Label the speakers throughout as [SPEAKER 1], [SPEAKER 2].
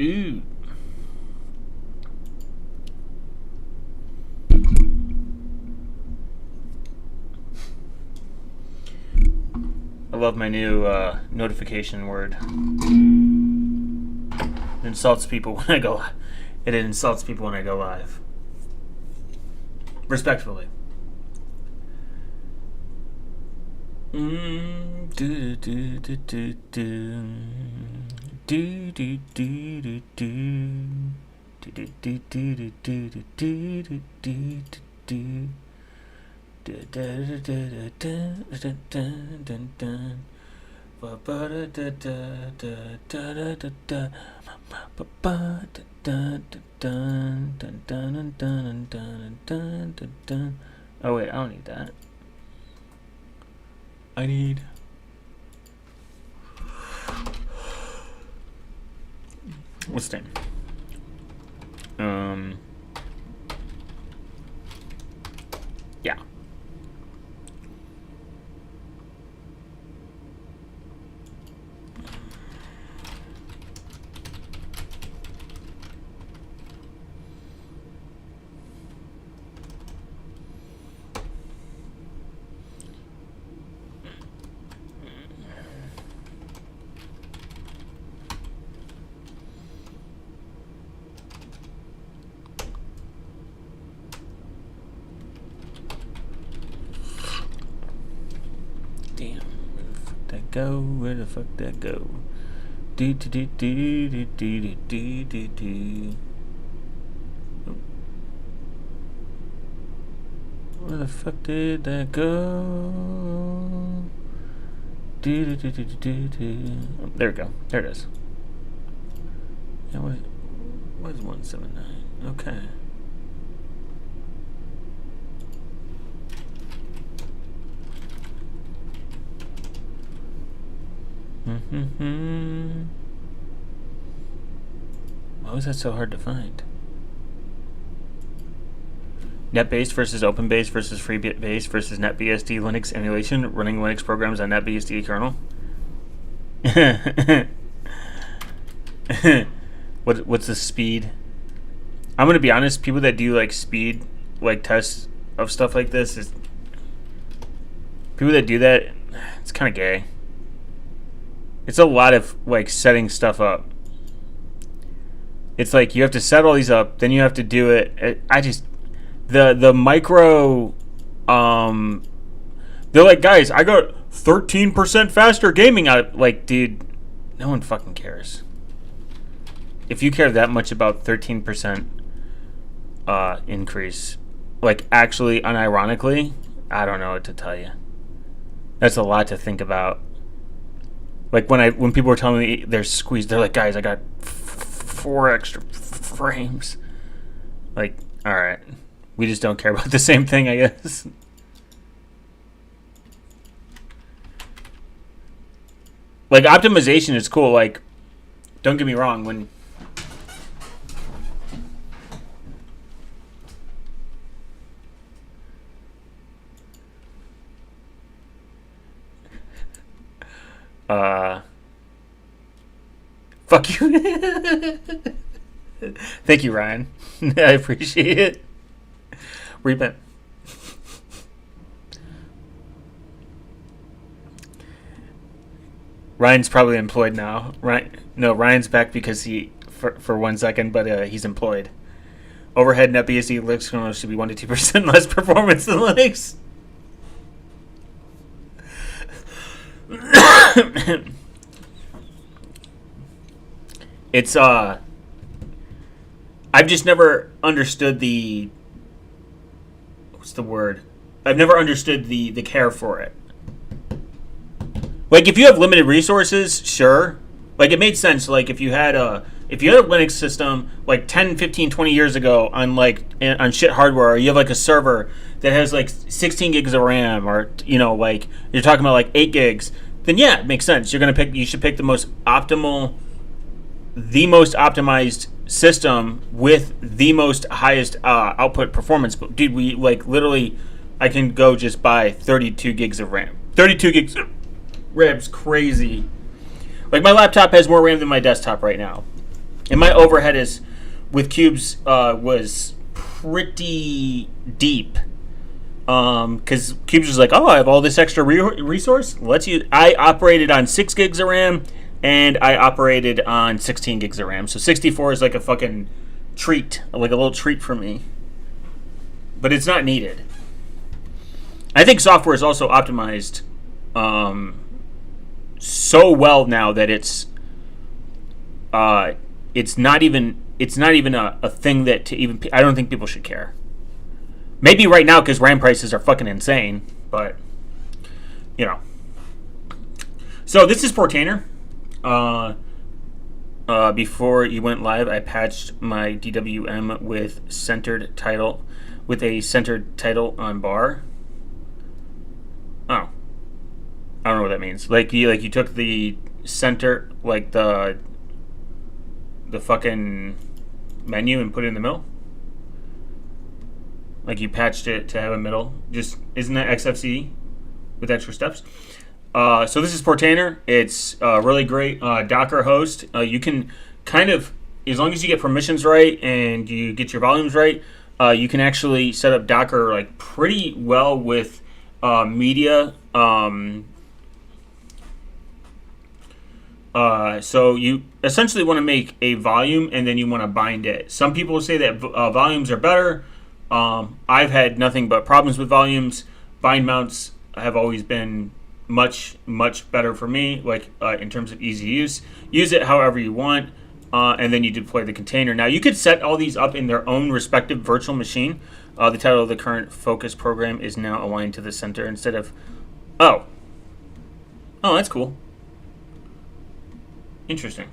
[SPEAKER 1] Ooh. I love my new notification word. It insults people when I go. It insults people when I go live. Respectfully. Do do do do do do do do oh wait, I don't need that. I need what's the name? Yeah. Damn, where the fuck that go? Where the fuck that go? Do do do do do do do do do. Where the fuck did that go? Do do do do do do. Oh, there we go. There it is. Yeah, what is 179? Okay. Why was that so hard to find? NetBase versus OpenBase versus FreeBase versus NetBSD Linux emulation running Linux programs on NetBSD kernel. What's the speed? I'm gonna be honest. People that do like speed, like tests of stuff like this, is people that do that. It's kind of gay. It's a lot of like setting stuff up. It's like you have to set all these up, then you have to do it. I just the micro. They're like, guys, I got 13% faster gaming out. Like, dude, no one fucking cares. If you care that much about 13% increase, like actually unironically, I don't know what to tell you. That's a lot to think about. Like when people were telling me they're squeezed, they're like, guys, I got 4 extra frames. Like, all right, we just don't care about the same thing, I guess. Like optimization is cool. Like, don't get me wrong. When fuck you. Thank you, Ryan. I appreciate it. Repent. Ryan's probably employed now. Ryan's back because for 1 second, but he's employed. Overhead NetBSD Linux kernel should be 1 to 2% less performance than Linux. It's I've just never understood the what's the word? I've never understood the care for it. Like if you have limited resources, sure. Like it made sense. Like if you had a Linux system like 10, 15, 20 years ago on shit hardware, or you have like a server that has like 16 gigs of RAM, or like you're talking about like 8 gigs, then yeah, it makes sense. You should pick the most optimized system with the most highest output performance. But dude, we like literally, I can go just buy 32 gigs of RAM. 32 gigs of RAM's crazy. Like my laptop has more RAM than my desktop right now. And my overhead is with cubes was pretty deep. Because Cubes was like, oh, I have all this extra resource. Let's use. I operated on 6 gigs of RAM, and I operated on 16 gigs of RAM. So 64 is like a fucking treat, like a little treat for me. But it's not needed. I think software is also optimized so well now that it's not even a thing that to even. I don't think people should care. Maybe right now because RAM prices are fucking insane, but you know. So this is Portainer. Before you went live, I patched my DWM with a centered title on bar. Oh, I don't know what that means. Like you took the center, like the fucking menu and put it in the middle. Like you patched it to have a middle. Just isn't that XFCE with extra steps? So this is Portainer. It's a really great Docker host. You can kind of, as long as you get permissions right and you get your volumes right, you can actually set up Docker like pretty well with media. So you essentially want to make a volume and then you want to bind it. Some people say that volumes are better. I've had nothing but problems with volumes. Bind mounts have always been much better for me, like in terms of easy use. Use it however you want, and then you deploy the container. Now you could set all these up in their own respective virtual machine. The title of the current focus program is now aligned to the center instead of oh that's cool. Interesting.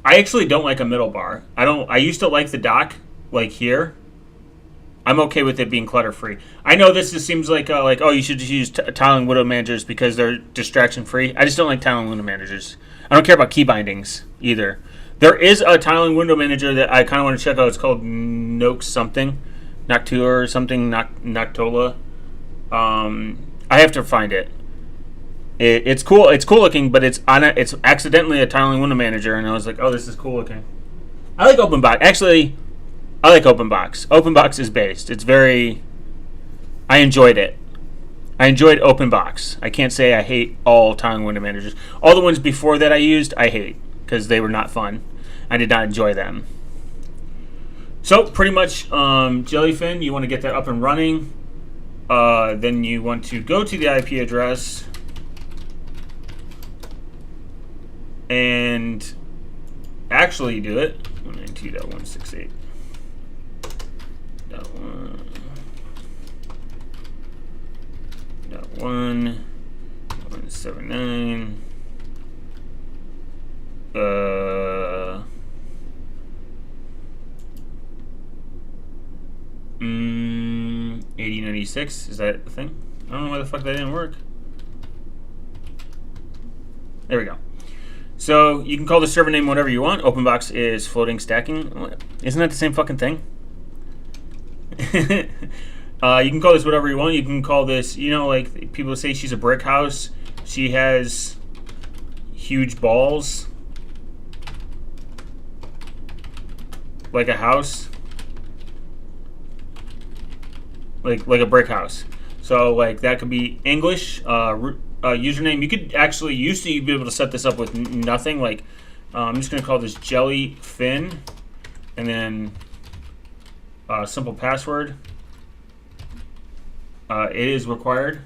[SPEAKER 1] I actually don't like a middle bar. I used to like the dock, like here. I'm okay with it being clutter free. I know this just seems like oh, you should just use tiling window managers because they're distraction free. I just don't like tiling window managers. I don't care about key bindings either. There is a tiling window manager that I kind of want to check out. It's called Noctola or something, Noctola. I have to find it. It's cool. It's cool looking, but it's accidentally a tiling window manager, and I was like, "Oh, this is cool looking." I like OpenBox. Actually, I like OpenBox. OpenBox is based. It's very. I enjoyed it. I enjoyed OpenBox. I can't say I hate all tiling window managers. All the ones before that I used, I hate because they were not fun. I did not enjoy them. So pretty much, Jellyfin. You want to get that up and running. Then you want to go to the IP address. And actually do it. 192.168.1.179. 8096. Is that the thing? I don't know why the fuck that didn't work. There we go. So you can call the server name whatever you want. OpenBox is floating stacking. Isn't that the same fucking thing? You can call this whatever you want. You can call this, like people say she's a brick house. She has huge balls. Like a house. Like a brick house. So like that could be English, username. You could actually used to be able to set this up with nothing. Like I'm just gonna call this jellyfin, and then simple password. It is required.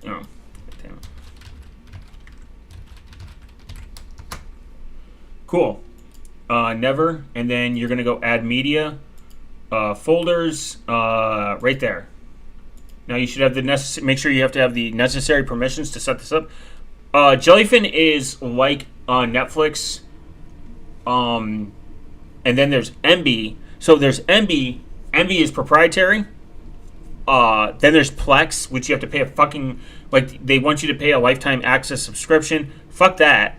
[SPEAKER 1] Oh, damn it. Cool. Never, and then you're gonna go add media, folders, right there. Now you should have the make sure you have to have the necessary permissions to set this up. Jellyfin is like Netflix. And then there's MB. So there's MB. MB is proprietary. Then there's Plex, which you have to pay a fucking, like, they want you to pay a lifetime access subscription. Fuck that.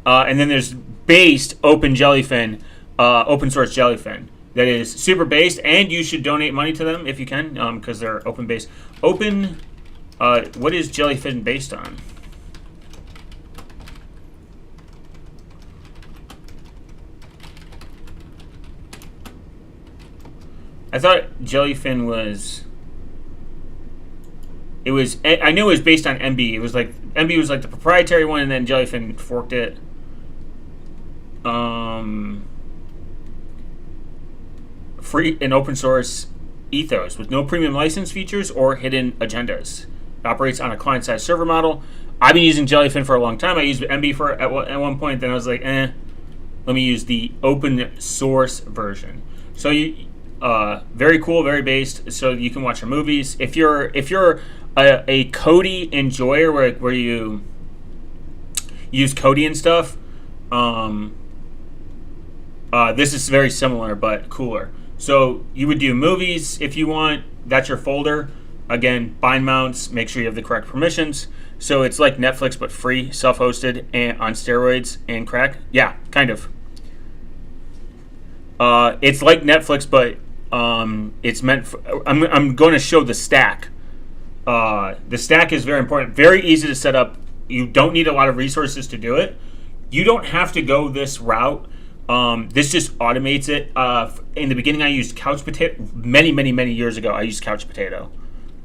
[SPEAKER 1] And then there's based open Jellyfin, open source Jellyfin. That is super based, and you should donate money to them if you can, because they're open based. What is Jellyfin based on? I thought jellyfin was. It was. I knew it was based on MB. It was like MB was like the proprietary one, and then jellyfin forked it. Free and open source ethos with no premium license features or hidden agendas. It operates on a client-side server model. I've been using Jellyfin for a long time. I used MB for at one point. Then I was like, let me use the open source version. So you, very cool, very based. So you can watch your movies. If you're a Kodi enjoyer, where you use Kodi and stuff, this is very similar but cooler. So you would do movies if you want. That's your folder. Again, bind mounts. Make sure you have the correct permissions. So it's like Netflix but free, self-hosted, and on steroids and crack. Yeah, kind of. It's like Netflix, but it's meant for. I'm going to show the stack. The stack is very important. Very easy to set up. You don't need a lot of resources to do it. You don't have to go this route. This just automates it. In the beginning, I used Couch Potato. Many years ago, I used Couch Potato.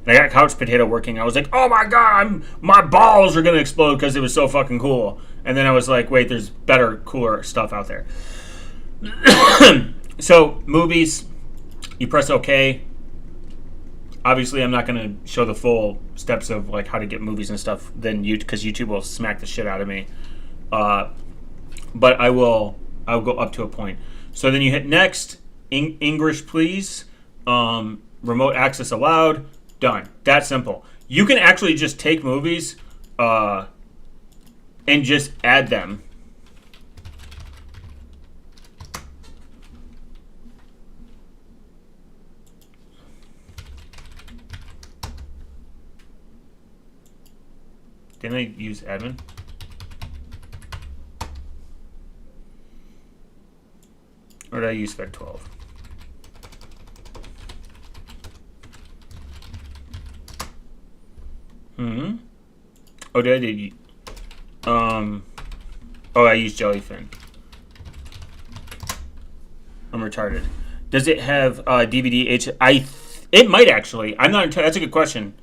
[SPEAKER 1] And I got Couch Potato working. I was like, oh my god, my balls are going to explode because it was so fucking cool. And then I was like, wait, there's better, cooler stuff out there. So, movies, you press OK. Obviously, I'm not going to show the full steps of like how to get movies and stuff, because YouTube will smack the shit out of me. But I'll go up to a point. So then you hit next, English please, remote access allowed, done. That simple. You can actually just take movies and just add them. Didn't I use admin? Or did I use Fed 12? Oh, did I? Oh, I used Jellyfin. I'm retarded. Does it have DVD H? It might actually. I'm not. That's a good question.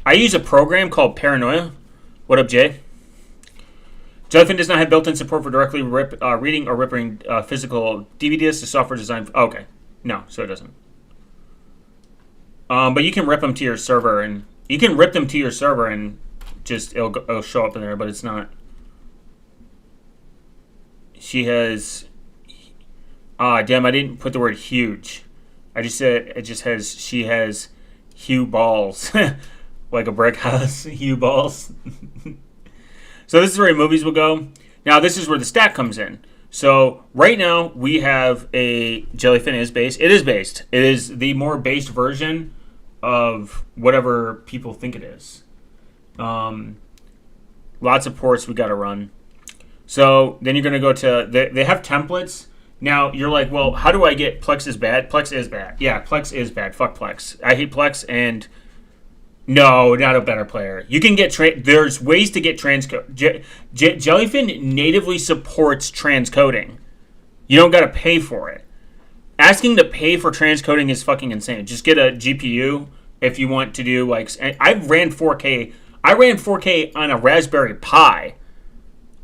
[SPEAKER 1] I use a program called Paranoia. What up, Jay? Jellyfin does not have built-in support for directly reading or ripping physical DVDs to software designed. Okay, no, so it doesn't. But you can rip them to your server, and just it'll show up in there. But it's not. She has. Damn! I didn't put the word huge. I just said it just has. She has Hue balls. Like a brick house, Hue balls. So this is where movies will go. Now this is where the stack comes in. So right now we have a Jellyfin is based. It is based. It is the more based version of whatever people think it is. Lots of ports we got to run. So then you're going to go to, they have templates. Now you're like, well, how do I get Plex is bad? Plex is bad. Yeah, Plex is bad. Fuck Plex. I hate Plex and... No, not a better player. You can get there's ways to get transcode. Jellyfin natively supports transcoding. You don't got to pay for it. Asking to pay for transcoding is fucking insane. Just get a GPU if you want to do like. I ran 4K. I ran 4K on a Raspberry Pi,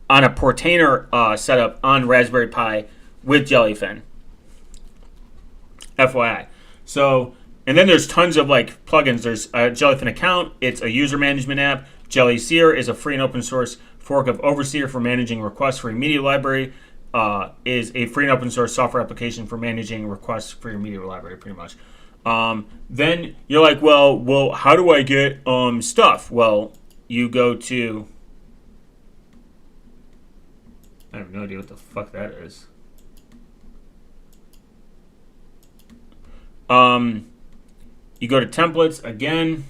[SPEAKER 1] on a Portainer setup on Raspberry Pi with Jellyfin. FYI. So. And then there's tons of like plugins. There's a Jellyfin account. It's a user management app. Jellyseer is a free and open source fork of Overseer for managing requests for your media library. Is a free and open source software application for managing requests for your media library, pretty much. Then you're like, well, how do I get stuff? Well, you go to. I have no idea what the fuck that is. You go to templates again.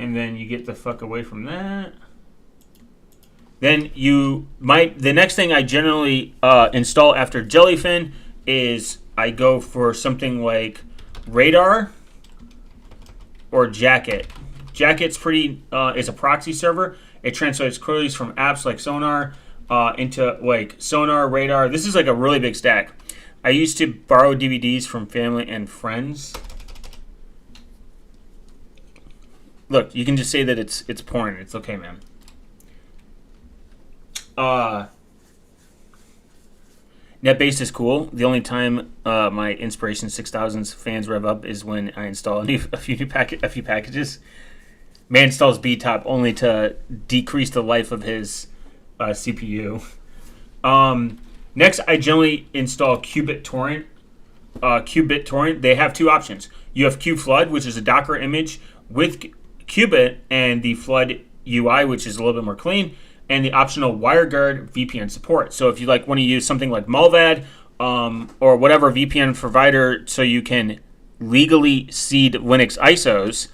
[SPEAKER 1] and then you get the fuck away from that. Then the next thing I generally install after Jellyfin is I go for something like Radar or Jacket. Jacket's is a proxy server. It translates queries from apps like Sonar into like Sonar, Radar. This is like a really big stack. I used to borrow DVDs from family and friends. Look, you can just say that it's porn. It's okay, man. NetBase is cool. The only time my Inspiration 6000's fans rev up is when I install a few packages. Man installs BTOP only to decrease the life of his CPU. Next, I generally install qBittorrent. qBittorrent, they have two options. You have qFlood, which is a Docker image with qBit, and the Flood UI, which is a little bit more clean, and the optional WireGuard VPN support. So if you want to use something like Mulvad or whatever VPN provider so you can legally seed Linux ISOs,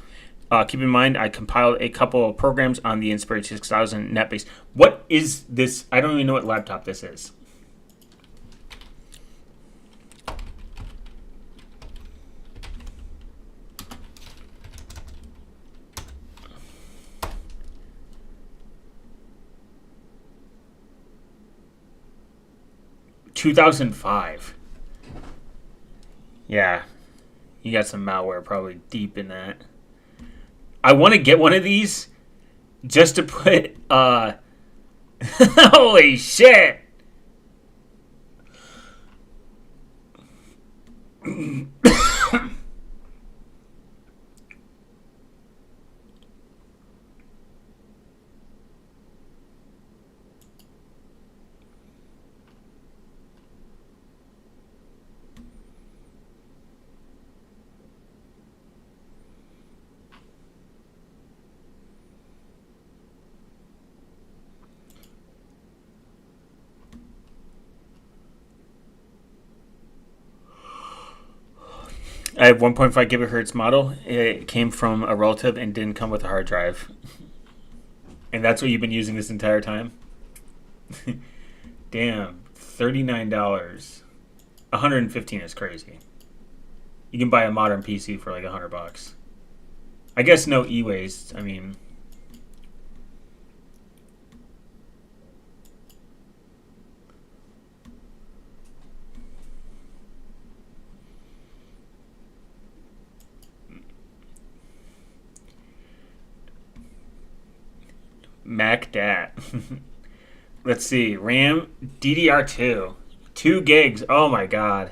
[SPEAKER 1] keep in mind I compiled a couple of programs on the Inspiration 6000 NetBase. What is this? I don't even know what laptop this is. $2005. Yeah, you got some malware probably deep in that. I want to get one of these just to put holy shit. I have 1.5 gigahertz model. It came from a relative and didn't come with a hard drive. And that's what you've been using this entire time? Damn, $39. $115 is crazy. You can buy a modern PC for like $100. I guess no e-waste. I mean, Mac Dat. Let's see. RAM DDR2. 2 gigs. Oh my god.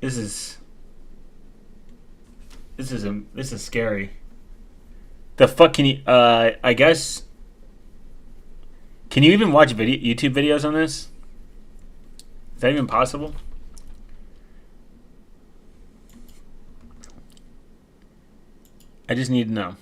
[SPEAKER 1] This is scary. The fuck can you I guess, can you even watch YouTube videos on this? Is that even possible? I just need to know.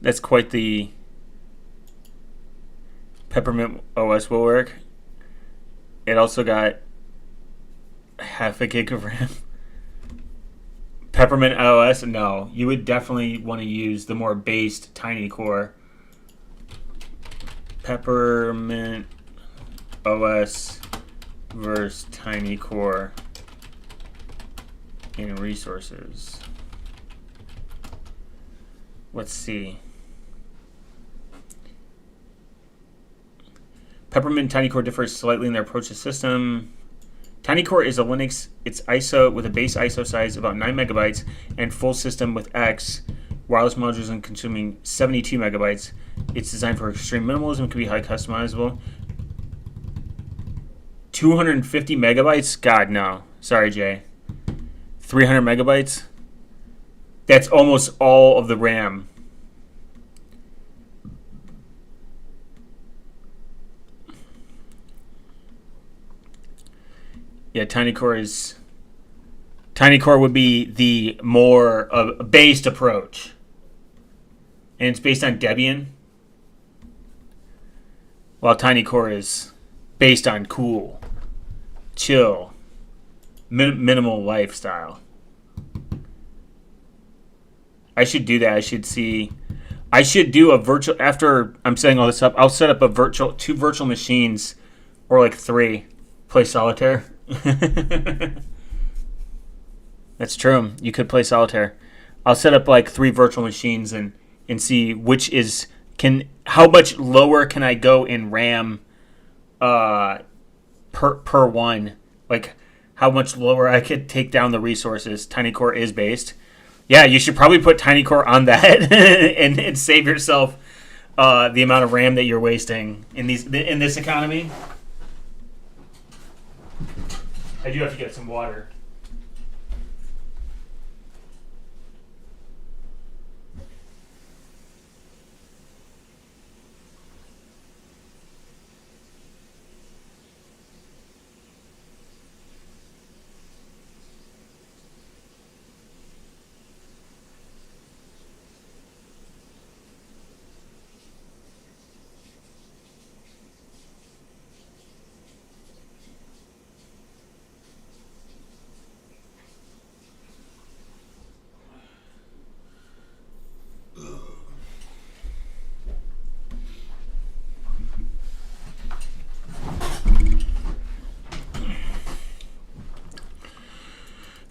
[SPEAKER 1] That's quite the Peppermint OS will work. It also got half a gig of RAM. Peppermint OS, no. You would definitely want to use the more based Tiny Core. Peppermint OS versus Tiny Core in resources. Let's see. Peppermint and Tiny Core differ slightly in their approach to system. Tiny Core is a Linux. It's ISO with a base ISO size about 9 megabytes and full system with X Wireless modules and consuming 72 megabytes. It's designed for extreme minimalism. It can be high customizable. 250 megabytes? God, no. Sorry, Jay. 300 megabytes? That's almost all of the RAM. Yeah, Tiny Core would be the more based approach. And it's based on Debian. While Tiny Core is based on cool, chill, minimal lifestyle. I should do that. I should do a virtual, after I'm setting all this up, I'll set up two virtual machines, or like 3, play solitaire. That's true. You could play solitaire. I'll set up like 3 virtual machines and see how much lower can I go in RAM per one. Like how much lower I could take down the resources. Tiny Core is based. Yeah, you should probably put Tiny Core on that and save yourself the amount of RAM that you're wasting in this economy. I do have to get some water.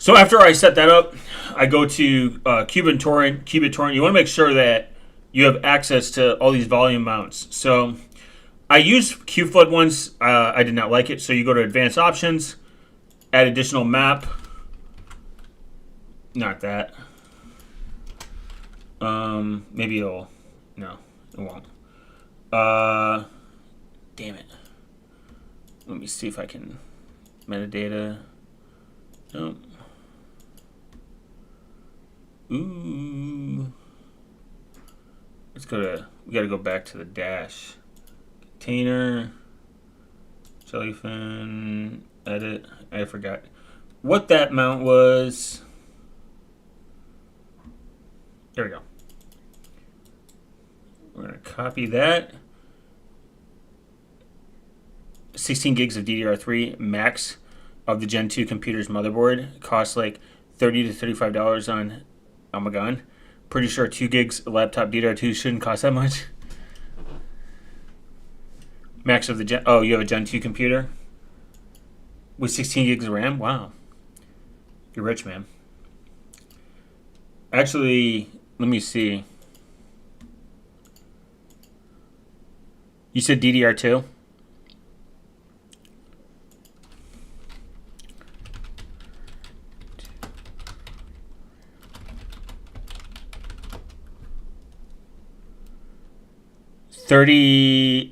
[SPEAKER 1] So after I set that up, I go to qBittorrent. You want to make sure that you have access to all these volume mounts. So I used qFlood once. I did not like it. So you go to Advanced Options, add additional map. Not that. Maybe no, it won't. Damn it. Let me see if I can metadata. Nope. Ooh. We gotta go back to the dash. Container. Jellyfin. Edit. I forgot what that mount was. There we go. We're gonna copy that. 16 gigs of DDR3 max of the Gen 2 computer's motherboard. Costs like $30 to $35 on Amazon. Pretty sure 2 gigs laptop DDR2 shouldn't cost that much. Max of the Gen... Oh, you have a Gen 2 computer? With 16 gigs of RAM? Wow. You're rich, man. Actually, let me see. You said DDR2? $30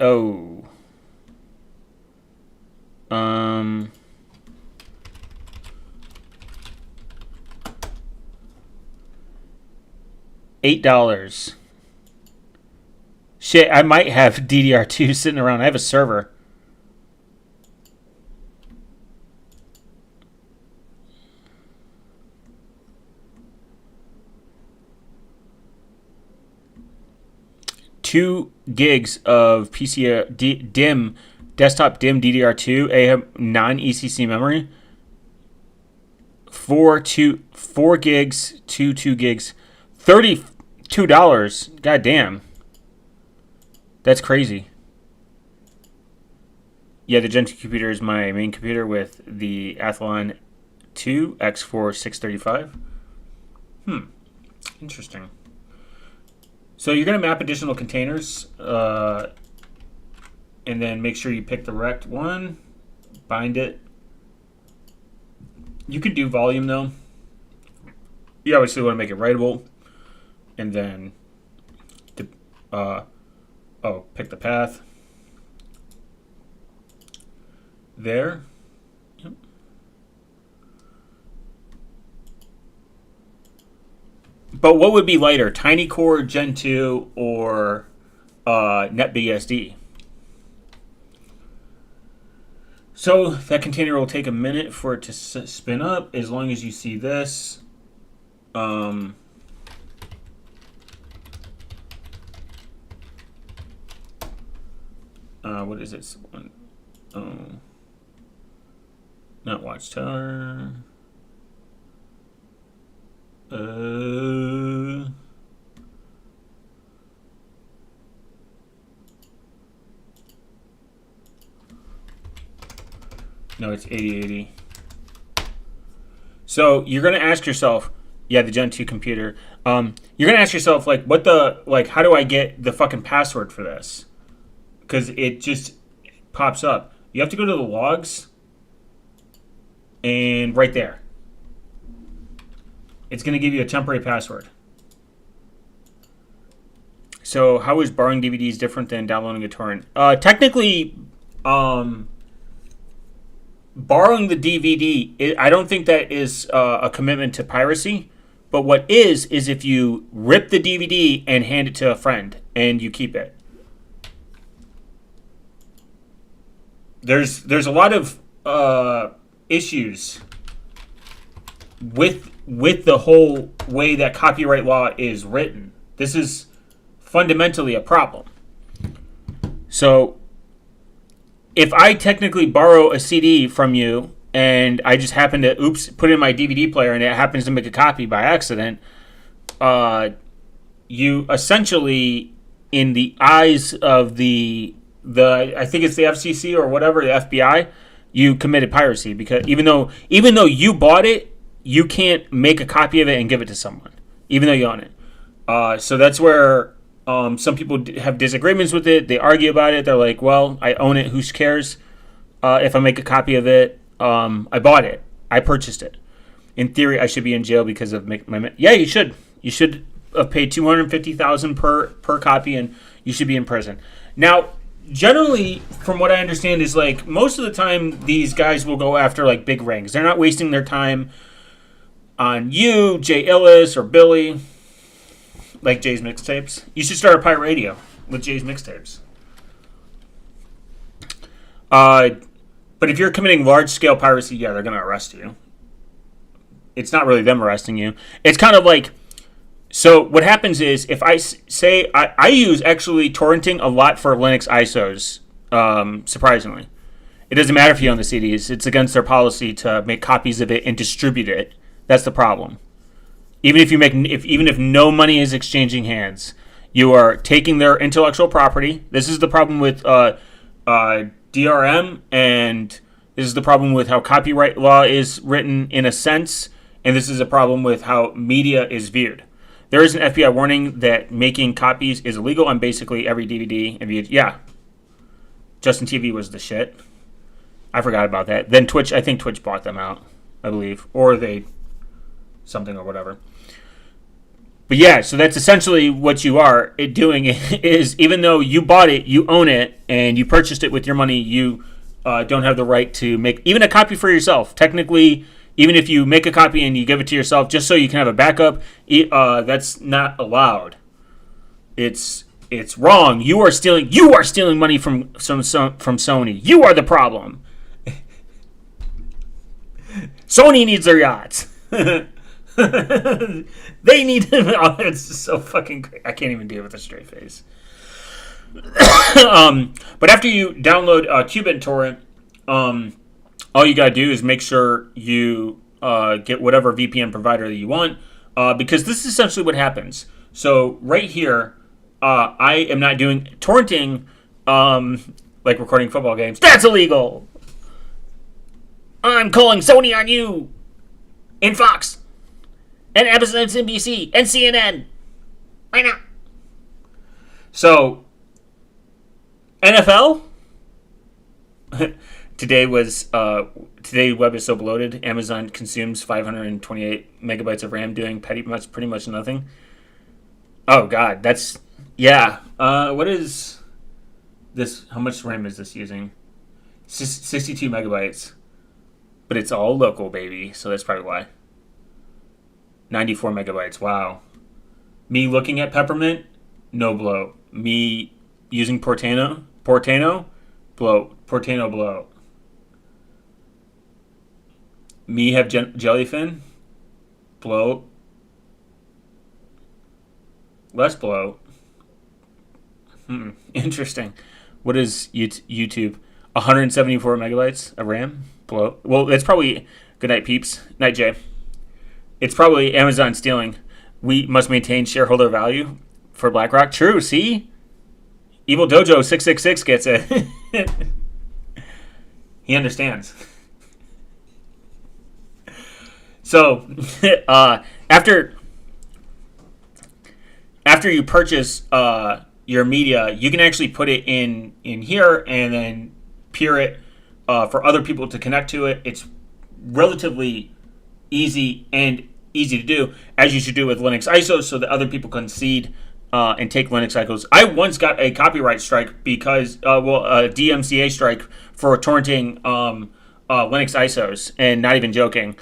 [SPEAKER 1] $8. Shit, I might have DDR2 sitting around. I have a server. Two gigs of DIMM desktop DIMM DDR2. I have non-ECC memory. 4 gigs, 2 gigs, $32. God damn, that's crazy. Yeah, the Gen 2 computer is my main computer with the Athlon 2 X4 635. Interesting. So you're going to map additional containers, and then make sure you pick the rect one, bind it. You could do volume though. You obviously want to make it writable. and then pick the path there. Yep. But what would be lighter, Tiny Core Gen 2 or NetBSD? So that container will take a minute for it to spin up. As long as you see this, what is this one? Not Watchtower. No, it's 8080. So you're gonna ask yourself, yeah, the Gen 2 computer. You're gonna ask yourself, like, how do I get the fucking password for this? Because it just pops up. You have to go to the logs, and right there, it's gonna give you a temporary password. So how is borrowing DVDs different than downloading a torrent? Technically, borrowing the DVD, I don't think that is a commitment to piracy. But what is if you rip the DVD and hand it to a friend and you keep it. There's a lot of issues with the whole way that copyright law is written. This is fundamentally a problem. So if I technically borrow a CD from you and I just happen to put it in my DVD player and it happens to make a copy by accident, you essentially, in the eyes of the I think it's the FCC or whatever, the FBI, you committed piracy, because even though you bought it, you can't make a copy of it and give it to someone, even though you own it. So that's where some people have disagreements with it. They argue about it. They're like, well, I own it. Who cares if I make a copy of it? I bought it. I purchased it. In theory, I should be in jail because of my... Yeah, you should. You should have paid $250,000 per copy, and you should be in prison. Now, generally, from what I understand, is like most of the time these guys will go after like big rings. They're not wasting their time on you, Jay Illis, or Billy, like Jay's Mixtapes. You should start a pirate radio with Jay's Mixtapes. But if you're committing large-scale piracy, yeah, they're going to arrest you. It's not really them arresting you. It's kind of like... So what happens is, if I say... I use actually torrenting a lot for Linux ISOs, surprisingly. It doesn't matter if you own the CDs. It's against their policy to make copies of it and distribute it. That's the problem. Even if no money is exchanging hands, you are taking their intellectual property. This is the problem with DRM, and this is the problem with how copyright law is written in a sense, and this is a problem with how media is viewed. There is an FBI warning that making copies is illegal on basically every DVD and VHS. Yeah, Justin TV was the shit. I forgot about that. Then Twitch, I think Twitch bought them out, I believe, or they something or whatever. But yeah, so that's essentially what you are doing is, even though you bought it, you own it, and you purchased it with your money, you don't have the right to make even a copy for yourself. Technically, even if you make a copy and you give it to yourself just so you can have a backup, that's not allowed. It's wrong. You are stealing money from Sony. You are the problem. Sony needs their yachts. They need him. Oh, it's so fucking great. I can't even deal with a straight face. But after you download Qubit torrent, all you gotta do is make sure you get whatever VPN provider that you want, because this is essentially what happens. So right here, I am not doing torrenting, like recording football games. That's illegal. I'm calling Sony on you, and Fox, and MSNBC, and CNN, right now. So, NFL. Today's web is so bloated. Amazon consumes 528 megabytes of RAM, doing pretty much nothing. Oh God, that's yeah. What is this? How much RAM is this using? 62 megabytes, but it's all local, baby. So that's probably why. 94 megabytes. Wow. Me looking at Peppermint, no bloat. Me using Portano, bloat. Portano, bloat. Me have jellyfin, bloat. Less bloat. Interesting. What is YouTube? 174 megabytes of RAM? Bloat. Well, it's probably. Good night, peeps. Night, Jay. It's probably Amazon stealing. We must maintain shareholder value for BlackRock. True, see? Evil Dojo 666 gets it. He understands. So, after you purchase your media, you can actually put it in here and then peer it for other people to connect to it. It's relatively easy to do, as you should do with Linux ISOs, so that other people can seed and take Linux ISOs. I once got a copyright strike because, a DMCA strike for torrenting Linux ISOs, and not even joking.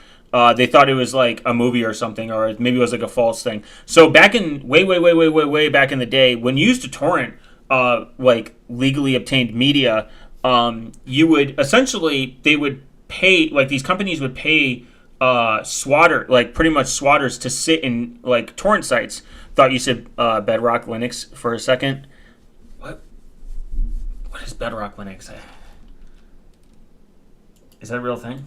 [SPEAKER 1] They thought it was like a movie or something, or maybe it was like a false thing. So back in way back in the day, when you used to torrent like legally obtained media, you would essentially, they would pay, like these companies would pay pretty much swatters to sit in like torrent sites. Thought you said Bedrock Linux for a second. What is Bedrock Linux? Is that a real thing?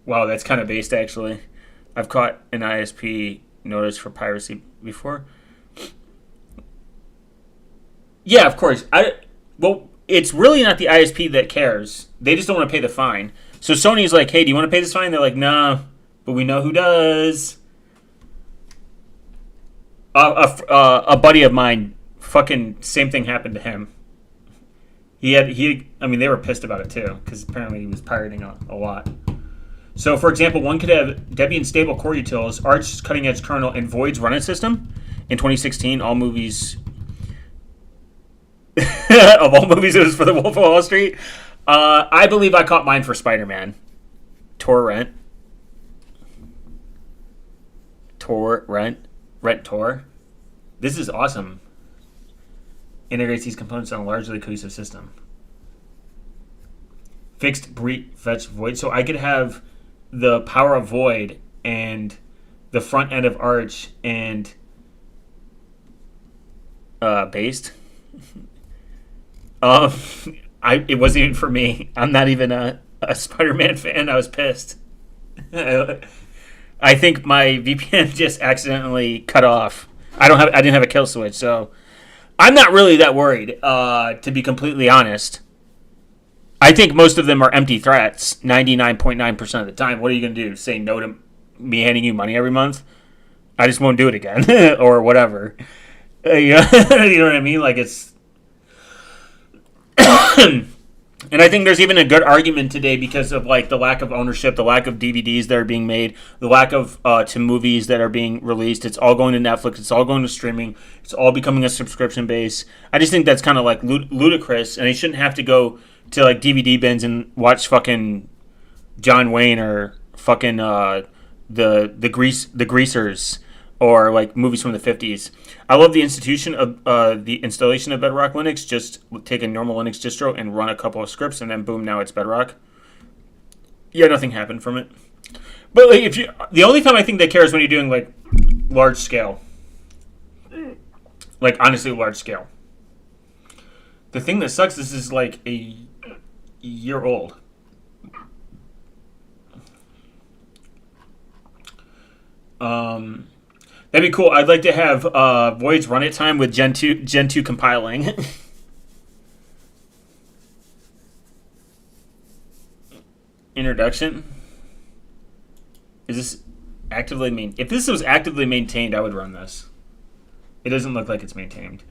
[SPEAKER 1] Wow, that's kind of based, actually. I've caught an ISP notice for piracy before. Yeah, of course. Well, it's really not the ISP that cares. They just don't want to pay the fine. So Sony's like, hey, do you want to pay this fine? They're like, nah, but we know who does. A buddy of mine, fucking same thing happened to him. I mean, they were pissed about it too, because apparently he was pirating a lot. So, for example, one could have Debian stable core utils, Arch's cutting-edge kernel, and Void's running system. In 2016, all movies... of all movies, it was for the Wolf of Wall Street. I believe I caught mine for Spider-Man. Torrent. Rent Tor. This is awesome. Integrates these components on a largely cohesive system. Fixed fetch void. So I could have the power of void and the front end of Arch and based. It wasn't even for me. I'm not even a Spider-Man fan. I was pissed. I think my VPN just accidentally cut off. I didn't have a kill switch, so I'm not really that worried. To be completely honest, I think most of them are empty threats. 99.9% of the time. What are you gonna do? Say no to me handing you money every month? I just won't do it again, or whatever. You know what I mean? Like it's. And I think there's even a good argument today because of like the lack of ownership, the lack of DVDs that are being made, the lack of to movies that are being released. It's all going to Netflix. It's all going to streaming. It's all becoming a subscription base. I just think that's kind of like ludicrous, and they shouldn't have to go to like DVD bins and watch fucking John Wayne or fucking the Greasers or like movies from the 50s. I love the installation of Bedrock Linux. Just take a normal Linux distro and run a couple of scripts, and then boom, now it's Bedrock. Yeah, nothing happened from it. But like, the only time I think they care is when you're doing like large scale, like honestly large scale. The thing that sucks, this is like a year old. That'd be cool. I'd like to have Void's run it time with Gen 2 compiling. Introduction. Is this actively maintained? If this was actively maintained, I would run this. It doesn't look like it's maintained.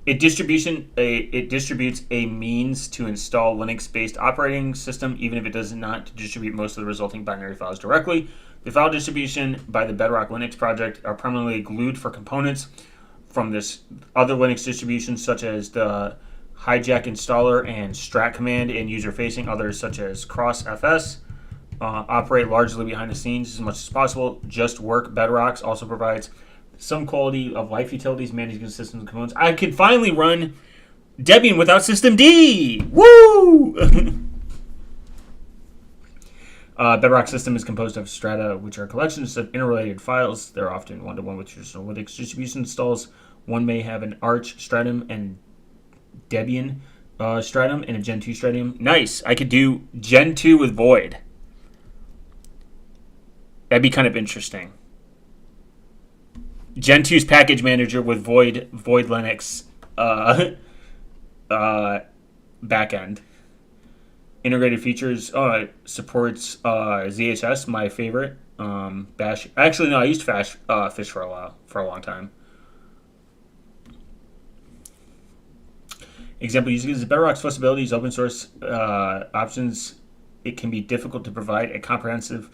[SPEAKER 1] It distributes a means to install Linux-based operating system, even if it does not distribute most of the resulting binary files directly. The file distribution by the Bedrock Linux project are permanently glued for components from this other Linux distributions, such as the hijack installer and strat command, and user-facing others such as crossfs. Operate largely behind the scenes as much as possible. Just Work Bedrocks also provides some quality of life utilities managing systems and components. I can finally run Debian without systemd. Woo! Bedrock system is composed of strata, which are collections of interrelated files. They're often one-to-one with traditional Linux distribution installs. One may have an Arch stratum and Debian stratum and a Gen 2 stratum. Nice. I could do Gen 2 with Void. That'd be kind of interesting. Gen 2's package manager with Void Linux backend. Integrated features supports ZHS, my favorite. Bash. Actually, no, I used Fish for a long time. Example use cases: Bedrock's flexibilities, open source options. It can be difficult to provide a comprehensive,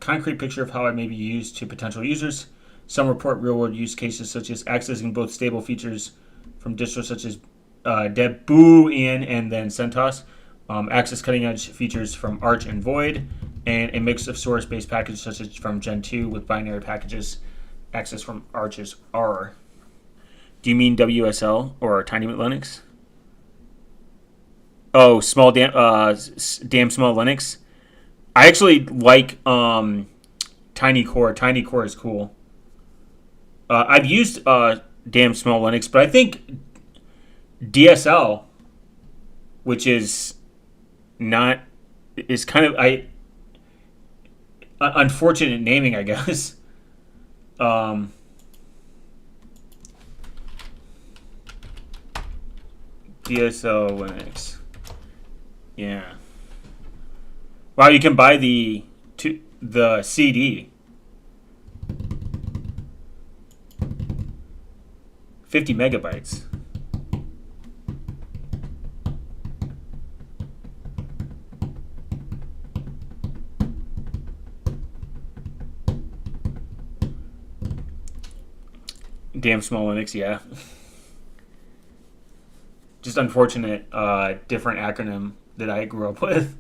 [SPEAKER 1] concrete picture of how it may be used to potential users. Some report real-world use cases, such as accessing both stable features from distros such as Debian and then CentOS, access cutting-edge features from Arch and Void, and a mix of source-based packages such as from Gen 2 with binary packages, access from Arch's R. Do you mean WSL or Tiny Linux? Oh, damn small Linux. I actually like Tiny Core. Tiny Core is cool. I've used damn small Linux, but I think DSL, which is not, is kind of unfortunate naming, I guess. DSL Linux. Yeah. Wow, you can buy the CD. 50 megabytes. Damn small Linux, yeah. Just unfortunate, different acronym that I grew up with.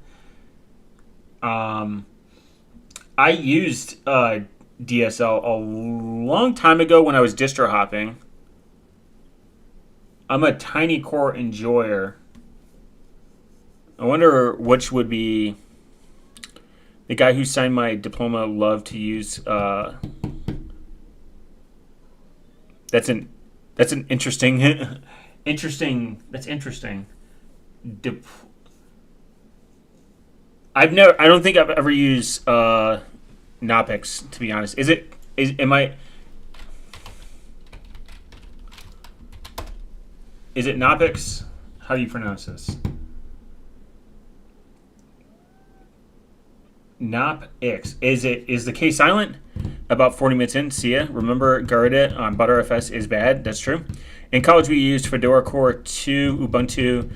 [SPEAKER 1] I used DSL a long time ago when I was distro hopping. I'm a Tiny Core enjoyer. I wonder which would be the guy who signed my diploma. Loved to use. That's an interesting That's interesting. I don't think I've ever used Knoppix, to be honest. Is it Knoppix? How do you pronounce this? Knoppix. Is the K silent? About 40 minutes in, see ya. Remember Garda on ButterFS is bad. That's true. In college, we used Fedora Core 2, Ubuntu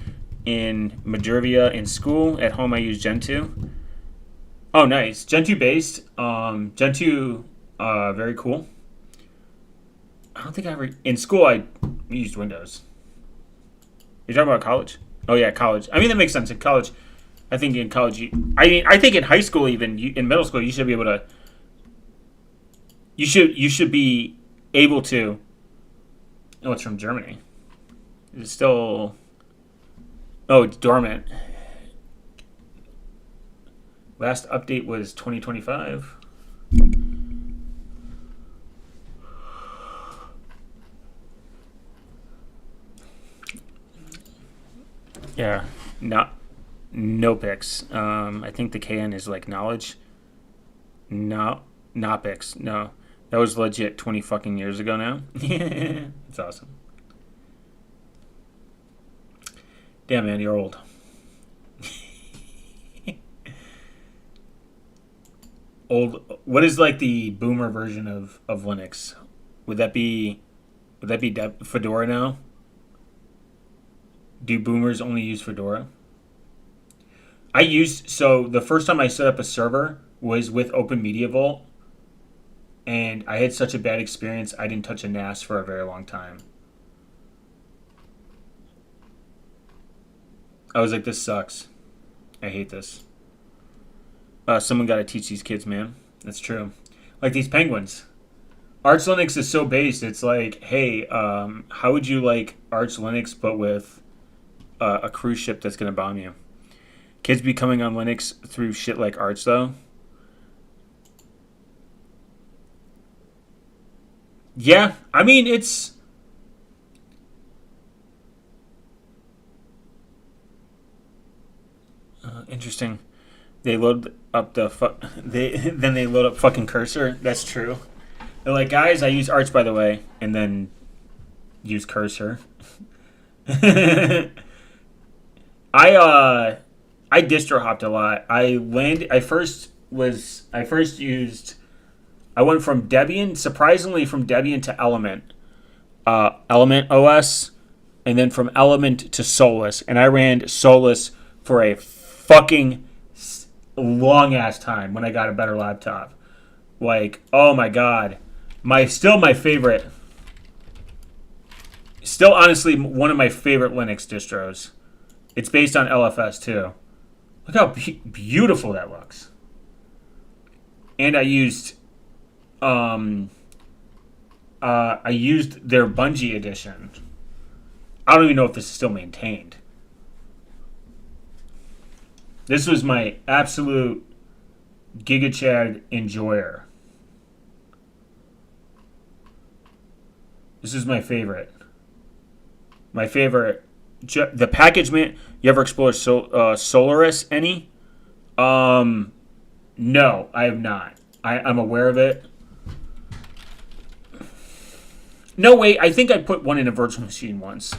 [SPEAKER 1] in Majervia in school. At home, I use Gen 2. Oh, nice. Gen 2 based. Gen 2, very cool. I don't think I ever... In school, I used Windows. You're talking about college? Oh, yeah, college. I mean, that makes sense. In college, I think in college... I think in high school, even, in middle school, you should be able to... You should be able to... Oh, it's from Germany. Is it still... Oh, it's dormant. Last update was 2025. Yeah, no pics. I think the KN is like knowledge. No, Knoppix. No, that was legit 20 fucking years ago now. It's awesome. Damn, man, you're old. old. What is like the boomer version of Linux? Would that be Fedora now? Do boomers only use Fedora? So the first time I set up a server was with Open Media Vault, and I had such a bad experience. I didn't touch a NAS for a very long time. I was like, this sucks. I hate this. Someone got to teach these kids, man. That's true. Like these penguins. Arch Linux is so based. It's like, hey, how would you like Arch Linux but with a cruise ship that's going to bomb you? Kids be coming on Linux through shit like Arch, though. Yeah, I mean, it's interesting. They load up they load up fucking cursor. That's true. They're like, guys, I use Arch by the way, and then use cursor. I I distro hopped a lot. I first used I went from Debian, surprisingly from Debian to Element. Element OS, and then from Element to Solus, and I ran Solus for a fucking long ass time when I got a better laptop. Like, oh my god, my favorite, still honestly one of my favorite Linux distros. It's based on LFS too. Look how beautiful that looks. And I used their Bungie edition. I don't even know if this is still maintained. This was my absolute GigaChad enjoyer. This is my favorite. My favorite. The package man. You ever explored Solaris any? No, I have not. I'm aware of it. No, wait. I think I put one in a virtual machine once.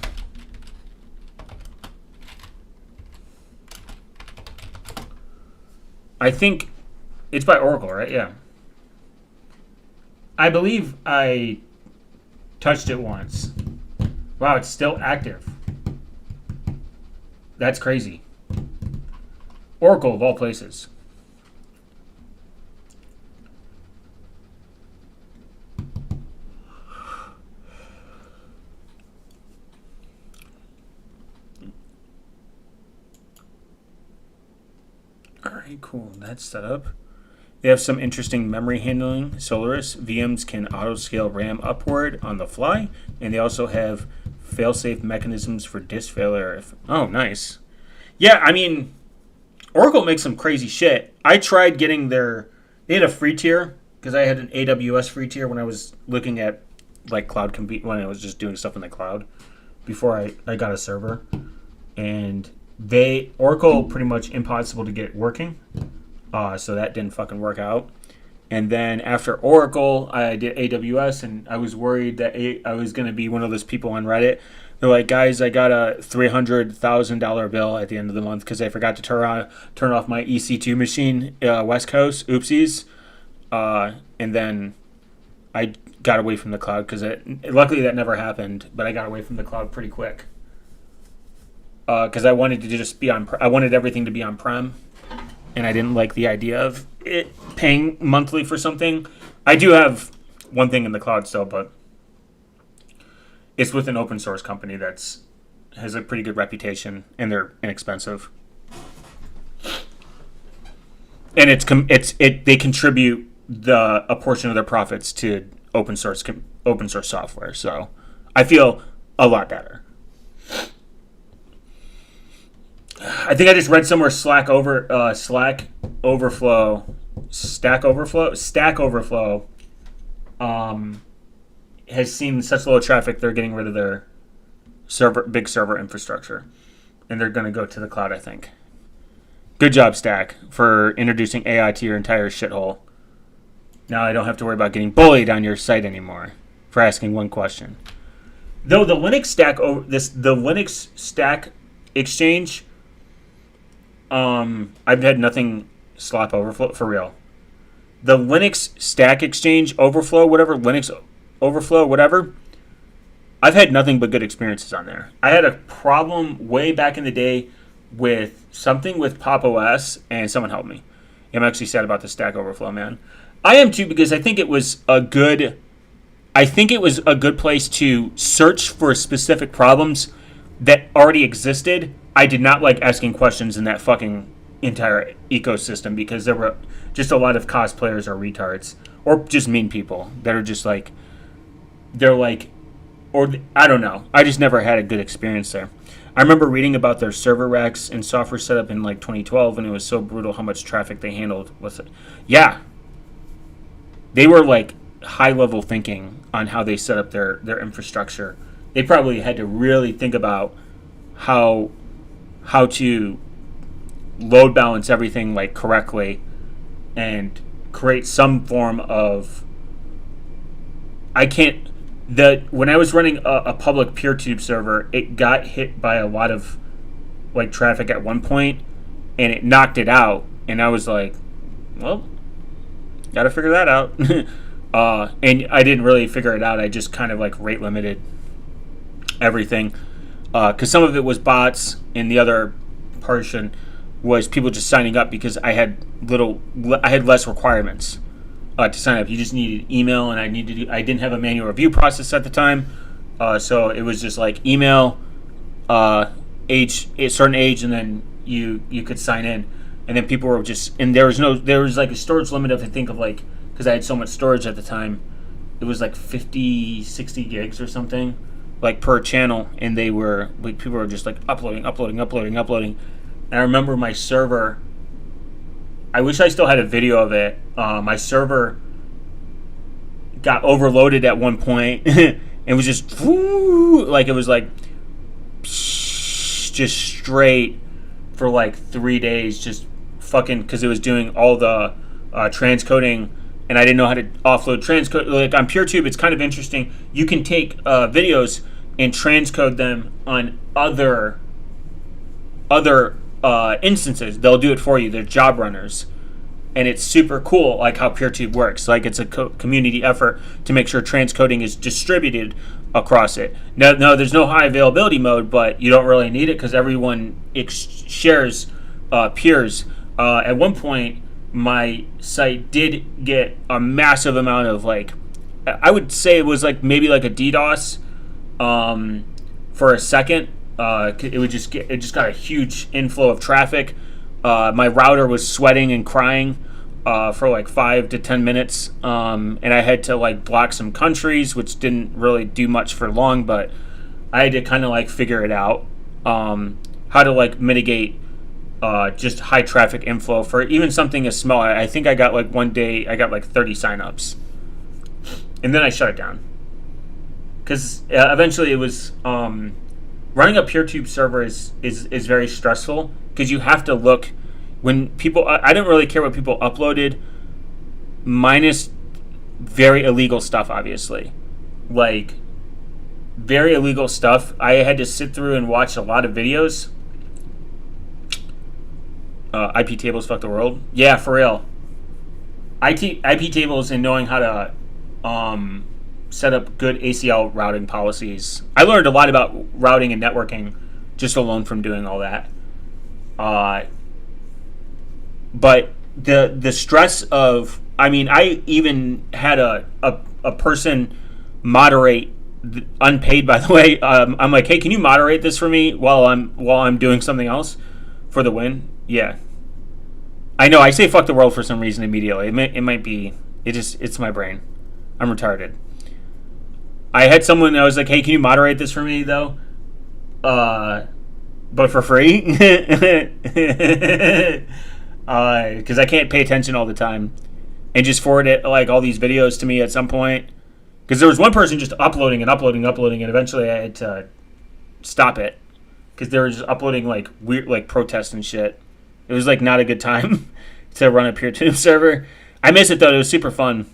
[SPEAKER 1] I think it's by Oracle, right? Yeah. I believe I touched it once. Wow, it's still active. That's crazy. Oracle, of all places. Alright, cool. That's set up. They have some interesting memory handling. Solaris VMs can auto-scale RAM upward on the fly, and they also have fail-safe mechanisms for disk failure. Oh, nice. Yeah, I mean, Oracle makes some crazy shit. I tried getting they had a free tier, because I had an AWS free tier when I was looking at like cloud compute, when I was just doing stuff in the cloud before I got a server. And Oracle pretty much impossible to get working. So that didn't fucking work out. And then after Oracle, I did AWS, and I was worried that I was going to be one of those people on Reddit. They're like, guys, I got a $300,000 bill at the end of the month because I forgot to turn off my EC2 machine, West Coast. Oopsies. And then I got away from the cloud because luckily that never happened, but I got away from the cloud pretty quick. Because I wanted to just be I wanted everything to be on-prem, and I didn't like the idea of it paying monthly for something. I do have one thing in the cloud still, but it's with an open source company has a pretty good reputation, and they're inexpensive. And they contribute a portion of their profits to open source software, so I feel a lot better. I think I just read somewhere Stack Overflow has seen such low traffic they're getting rid of their big server infrastructure, and they're going to go to the cloud, I think. Good job, Stack, for introducing AI to your entire shithole. Now I don't have to worry about getting bullied on your site anymore for asking one question. Though the Linux Stack exchange, I've had nothing slop overflow for real. the Linux Stack Exchange Overflow, whatever, Linux Overflow, whatever, I've had nothing but good experiences on there. I had a problem way back in the day with something with Pop OS, and someone helped me. I'm actually sad about the Stack Overflow, man. I am too, because I think it was a good place to search for specific problems that already existed. I did not like asking questions in that fucking entire ecosystem, because there were just a lot of cosplayers or retards, or just mean people that are just like, they're like, or I don't know. I just never had a good experience there. I remember reading about their server racks and software setup in like 2012, and it was so brutal how much traffic they handled. With it. Yeah, they were like high level thinking on how they set up their infrastructure. They probably had to really think about how to load balance everything like correctly and create some form of, when I was running a public PeerTube server, it got hit by a lot of like traffic at one point, and it knocked it out. And I was like, well, got to figure that out. And I didn't really figure it out. I just kind of like rate limited everything, because some of it was bots, and the other portion was people just signing up because I had less requirements. To sign up, you just needed email, and I didn't have a manual review process at the time, so it was just like email, age, a certain age, and then you could sign in, and then people were just, and there was like a storage limit of, I think, of like, because I had so much storage at the time, it was like 50, 60 gigs or something, like per channel, and they were like, people were just like uploading, and I remember my server. I wish I still had a video of it. My server got overloaded at one point and was just like, it was like just straight for like 3 days, just fucking, because it was doing all the transcoding, and I didn't know how to offload transcode. Like on PeerTube, it's kind of interesting. You can take videos and transcode them on other instances. They'll do it for you. They're job runners, and it's super cool, like how PeerTube works. Like, it's a community effort to make sure transcoding is distributed across it. No, there's no high availability mode, but you don't really need it because everyone shares peers. At one point, my site did get a massive amount of, like, I would say it was like maybe like a DDoS for a second. It just got a huge inflow of traffic. My router was sweating and crying for like 5 to 10 minutes, and I had to like block some countries, which didn't really do much for long, but I had to kind of like figure it out, how to like mitigate just high traffic inflow for even something as small. I think I got like one day I got like 30 signups, and then I shut it down because eventually it was. Running a PeerTube server is very stressful because you have to look when people. I didn't really care what people uploaded, minus very illegal stuff. Obviously, like very illegal stuff. I had to sit through and watch a lot of videos. IP tables fuck the world. Yeah, for real. IP tables and knowing how to set up good ACL routing policies. I learned a lot about routing and networking just alone from doing all that. But the stress of, I mean, I even had a person moderate, unpaid by the way. I'm like, hey, can you moderate this for me while I'm doing something else for the win? Yeah, I know. I say fuck the world for some reason immediately. It might be. It's my brain. I'm retarded. I had someone, I was like, hey, can you moderate this for me, though? But for free? Because I can't pay attention all the time. And just forward it, like, all these videos to me at some point. Because there was one person just uploading, and eventually I had to stop it. Because they were just uploading, like, weird, like, protests and shit. It was, like, not a good time to run a PeerTube server. I miss it, though. It was super fun.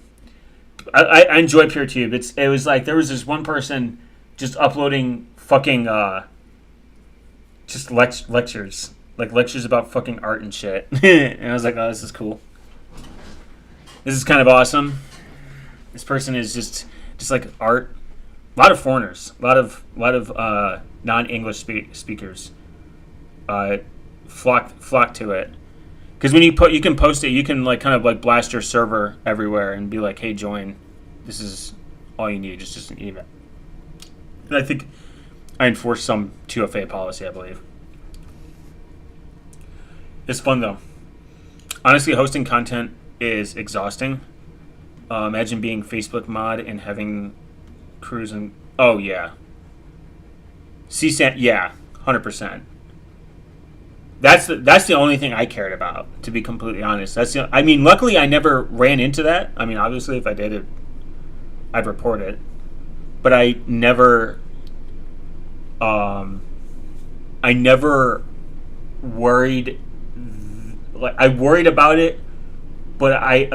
[SPEAKER 1] I enjoy PeerTube. It was like there was this one person just uploading fucking just lectures, like lectures about fucking art and shit. And I was like, oh, this is cool. This is kind of awesome. This person is just like art. A lot of foreigners, a lot of non-English speakers flock to it. Because when you can post it, you can like kind of like blast your server everywhere and be like, hey, join. This is all you need, just an email. And I think I enforced some 2FA policy, I believe. It's fun though. Honestly, hosting content is exhausting. Imagine being Facebook mod and having crews and oh yeah, CSAT, yeah, 100%. That's the only thing I cared about, to be completely honest. I mean, luckily I never ran into that. I mean, obviously if I did it, I'd report it. But I never worried. Like I worried about it, but I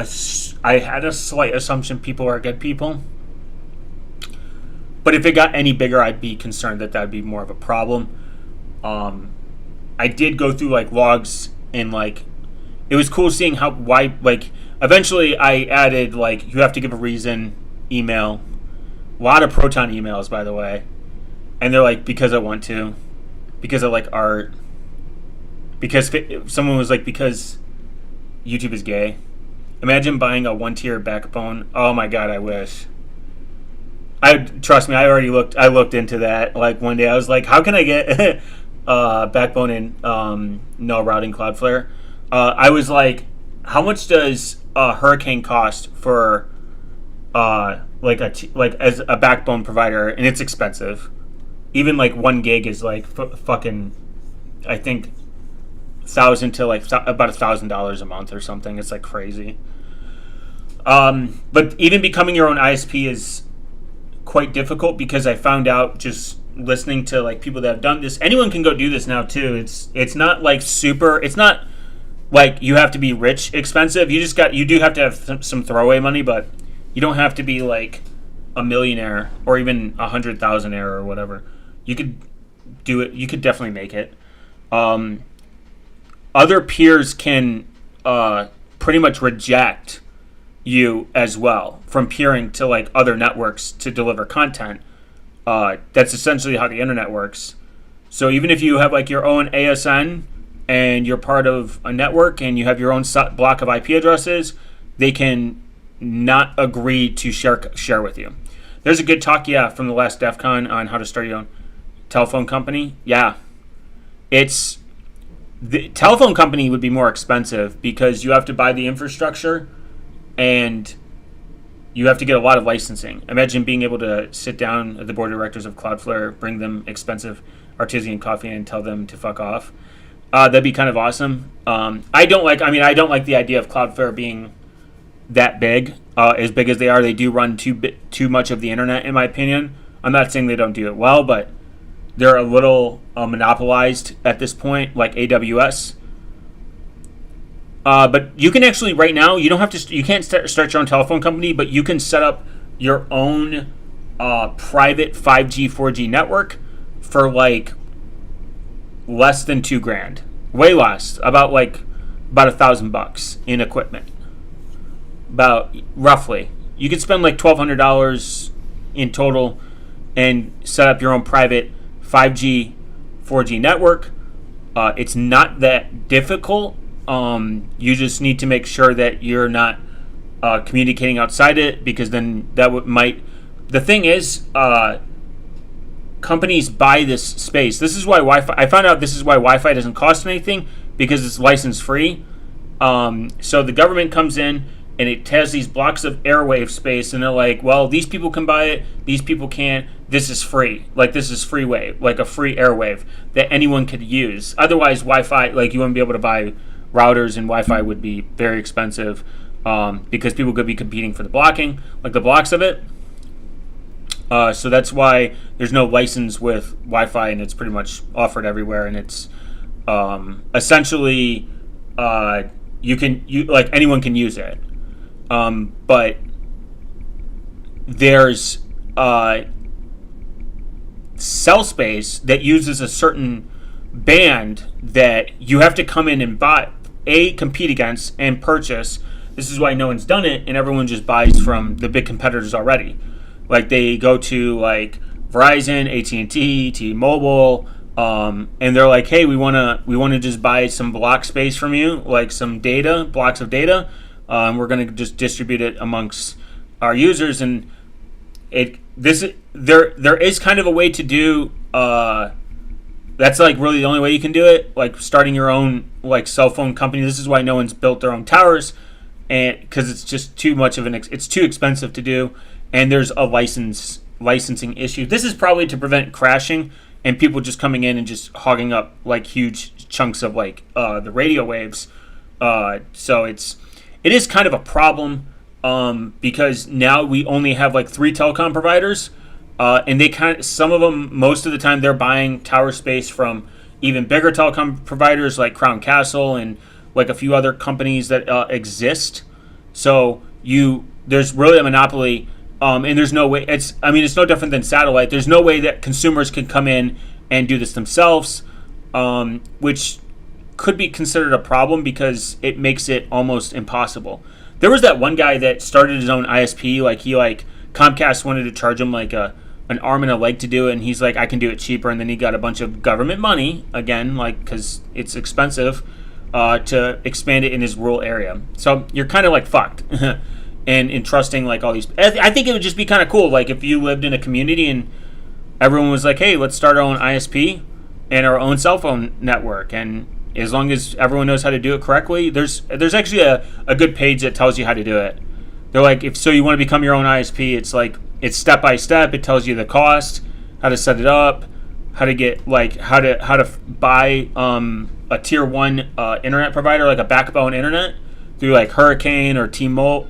[SPEAKER 1] had a slight assumption people are good people. But if it got any bigger, I'd be concerned that would be more of a problem. I did go through like logs and like it was cool seeing why like eventually I added like you have to give a reason email. A lot of Proton emails, by the way. And they're like, because I want to, because I like art, because someone was like, because YouTube is gay. Imagine buying a 1-tier backbone. Oh my god, I wish. Trust me, I looked into that. Like one day I was like, how can I get backbone and no routing Cloudflare? I was like, how much does Hurricane cost for as a backbone provider? And it's expensive. Even like 1 gig is like fucking, I think, $1,000 to like about $1,000 a month or something. It's like crazy. But even becoming your own ISP is quite difficult because I found out just listening to like people that have done this. Anyone can go do this now too. It's not like super. It's not like you have to be rich expensive. You do have to have some throwaway money, but you don't have to be like a millionaire or even 100,000aire or whatever. You could do it. You could definitely make it. Other peers can pretty much reject you as well from peering to like other networks to deliver content. That's essentially how the internet works. So even if you have like your own ASN and you're part of a network and you have your own block of IP addresses, they can not agree to share with you. There's a good talk, from the last DEF CON on how to start your own telephone company. Yeah. The telephone company would be more expensive because you have to buy the infrastructure and you have to get a lot of licensing. Imagine being able to sit down at the board of directors of Cloudflare, bring them expensive artisan coffee and tell them to fuck off. That'd be kind of awesome. I don't like the idea of Cloudflare being that big, as big as they are. They do run too much of the internet, in my opinion. I'm not saying they don't do it well, but they're a little monopolized at this point, like AWS. But you can actually right now, you don't have to. You can't start your own telephone company, but you can set up your own private 5G, 4G network for like less than $2,000, way less, about $1,000 in equipment. About roughly, you could spend like $1,200 in total and set up your own private 5G, 4G network. It's not that difficult. You just need to make sure that you're not communicating outside it, because then might. The thing is, companies buy this space. This is why Wi-Fi. I found out this is why Wi-Fi doesn't cost anything, because it's license free. So the government comes in and it has these blocks of airwave space, and they're like, well, these people can buy it, these people can't. This is free. Like, this is free wave, like a free airwave that anyone could use. Otherwise, Wi-Fi, like, you wouldn't be able to buy routers, and Wi-Fi would be very expensive because people could be competing for the blocking, like the blocks of it. So that's why there's no license with Wi-Fi, and it's pretty much offered everywhere, and it's essentially anyone can use it. But there's cell space that uses a certain band that you have to come in and compete against and purchase This is why no one's done it, and everyone just buys from the big competitors already. Like they go to like Verizon, AT&T, T-Mobile, and they're like, hey, we wanna just buy some block space from you, like some data, blocks of data. We're gonna just distribute it amongst our users, and there is kind of a way to do. That's like really the only way you can do it. Like starting your own like cell phone company. This is why no one's built their own towers, and because it's just too much of it's too expensive to do, and there's a licensing issue. This is probably to prevent crashing and people just coming in and just hogging up like huge chunks of like the radio waves. So it is kind of a problem because now we only have like 3 telecom providers. And they some of them, most of the time, they're buying tower space from even bigger telecom providers like Crown Castle and like a few other companies that exist. So there's really a monopoly, and there's no way. It's no different than satellite. There's no way that consumers can come in and do this themselves, which could be considered a problem because it makes it almost impossible. There was that one guy that started his own ISP. Comcast wanted to charge him like an arm and a leg to do it, and he's like, I can do it cheaper, and then he got a bunch of government money again, like because it's expensive to expand it in his rural area. So you're kind of like fucked, and entrusting like all these. I think it would just be kind of cool, like if you lived in a community and everyone was like, hey, let's start our own ISP and our own cell phone network, and as long as everyone knows how to do it correctly, there's actually a good page that tells you how to do it. They're like, if so, you want to become your own ISP. It's like it's step by step. It tells you the cost, how to set it up, how to get like how to buy a tier 1 internet provider, like a backbone internet through like Hurricane or T-Mobile,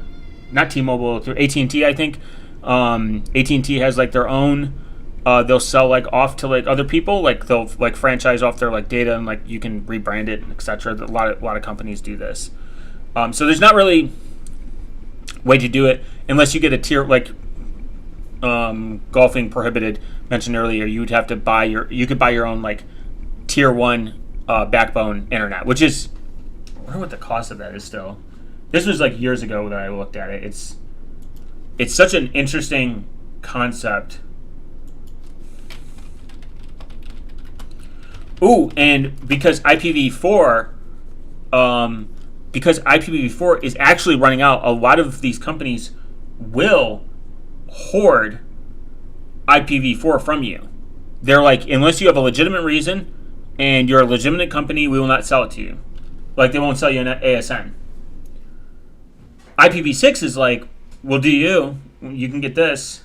[SPEAKER 1] not T-Mobile, through AT&T. I think AT&T has like their own. They'll sell like off to like other people. Like they'll like franchise off their like data, and like you can rebrand it, etc. A lot of companies do this. So there's not really way to do it unless you get a tier like golfing prohibited mentioned earlier. You would have to you could buy your own like tier 1 backbone internet, which is, I wonder what the cost of that is still. This was like years ago that I looked at it. It's such an interesting concept. Ooh, and because IPv4 is actually running out, a lot of these companies will hoard IPv4 from you. They're like, unless you have a legitimate reason and you're a legitimate company, we will not sell it to you. Like they won't sell you an ASN. IPv6 is like, we'll do you. You can get this.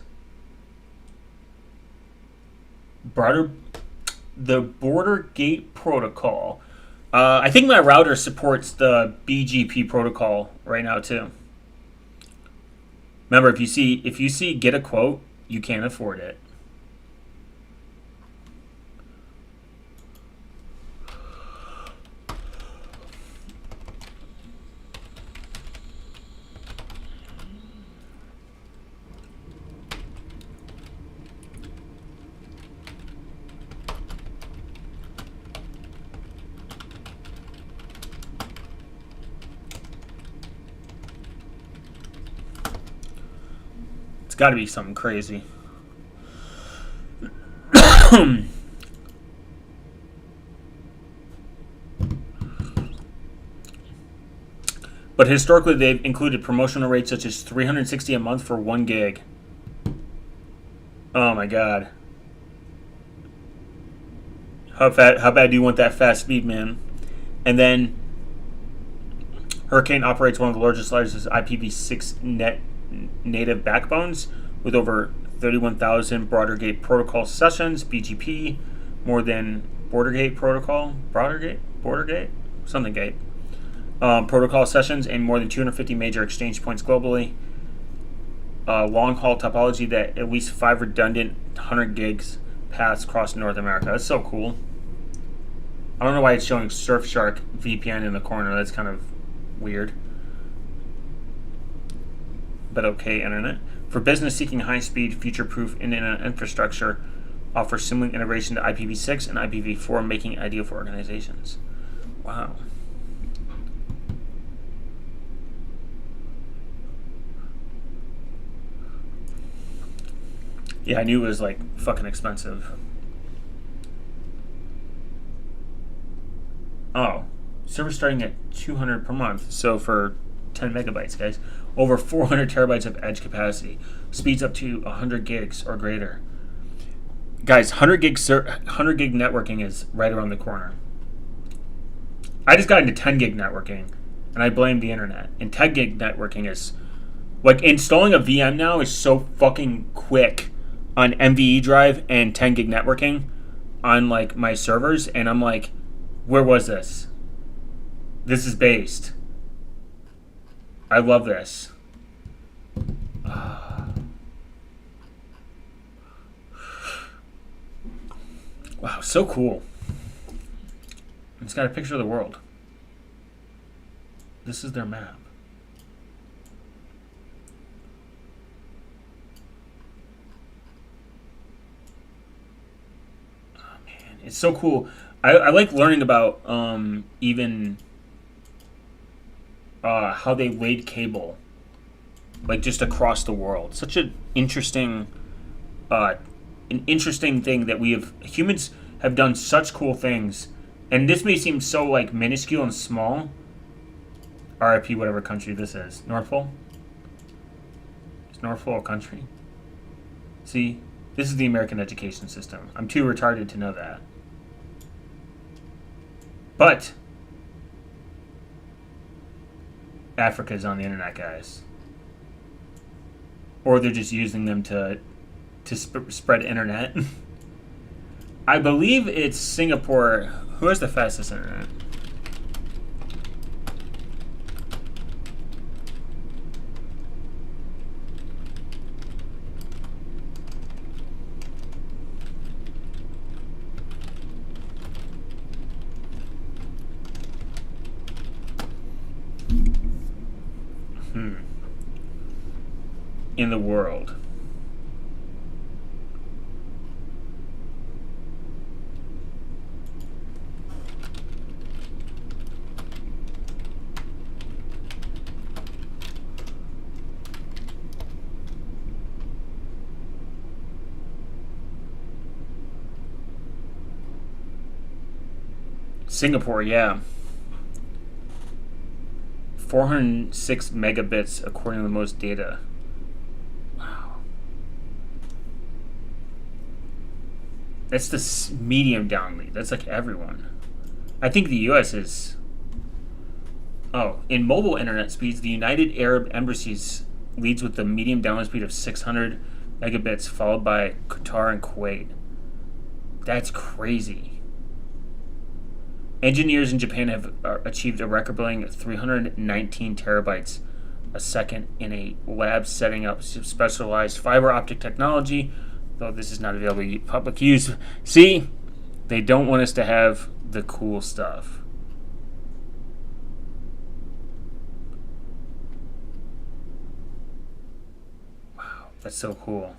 [SPEAKER 1] The Border Gate Protocol. I think my router supports the BGP protocol right now too. Remember, if you see get a quote, you can't afford it. It's got to be something crazy. But historically, they've included promotional rates such as $360 a month for 1 gig. Oh my god! How bad do you want that fast speed, man? And then Hurricane operates one of the largest IPv6 native backbones with over 31,000 Bordergate protocol sessions, BGP, more than Bordergate protocol, Bordergate, something gate, protocol sessions, and more than 250 major exchange points globally. Long haul topology that at least 5 redundant 100 gigs paths across North America. That's so cool. I don't know why it's showing Surfshark VPN in the corner. That's kind of weird. But okay, internet. For business seeking high-speed, future-proof internet infrastructure, offers similar integration to IPv6 and IPv4, making it ideal for organizations. Wow. Yeah, I knew it was like fucking expensive. Oh, server starting at 200 per month. So for 10 megabytes, guys, over 400 terabytes of edge capacity, speeds up to 100 gigs or greater. Guys, 100 gig networking is right around the corner. I just got into 10 gig networking, and I blame the internet. And 10 gig networking is like installing a VM now is so fucking quick on MVE drive and 10 gig networking on like my servers, and I'm like, where was this? This is based. I love this. Wow, so cool. It's got a picture of the world. This is their map. Oh man, it's so cool. I like learning about even how they laid cable, like just across the world. Such an interesting thing that humans have done such cool things, and this may seem so like minuscule and small. RIP whatever country this is. North Pole? Is North Pole a country? See, this is the American education system. I'm too retarded to know that. But Africa's on the internet, guys. Or they're just using them to spread internet. I believe it's Singapore. Who has the fastest internet? In the world. Singapore, yeah. 406 megabits according to the most data. Wow. That's the medium download. That's like everyone. I think the US is... Oh, in mobile internet speeds, the United Arab Emirates leads with the medium download speed of 600 megabits, followed by Qatar and Kuwait. That's crazy. Engineers in Japan have achieved a record-breaking 319 terabytes a second in a lab setting up specialized fiber optic technology, though this is not available for public use. See, they don't want us to have the cool stuff. Wow, that's so cool.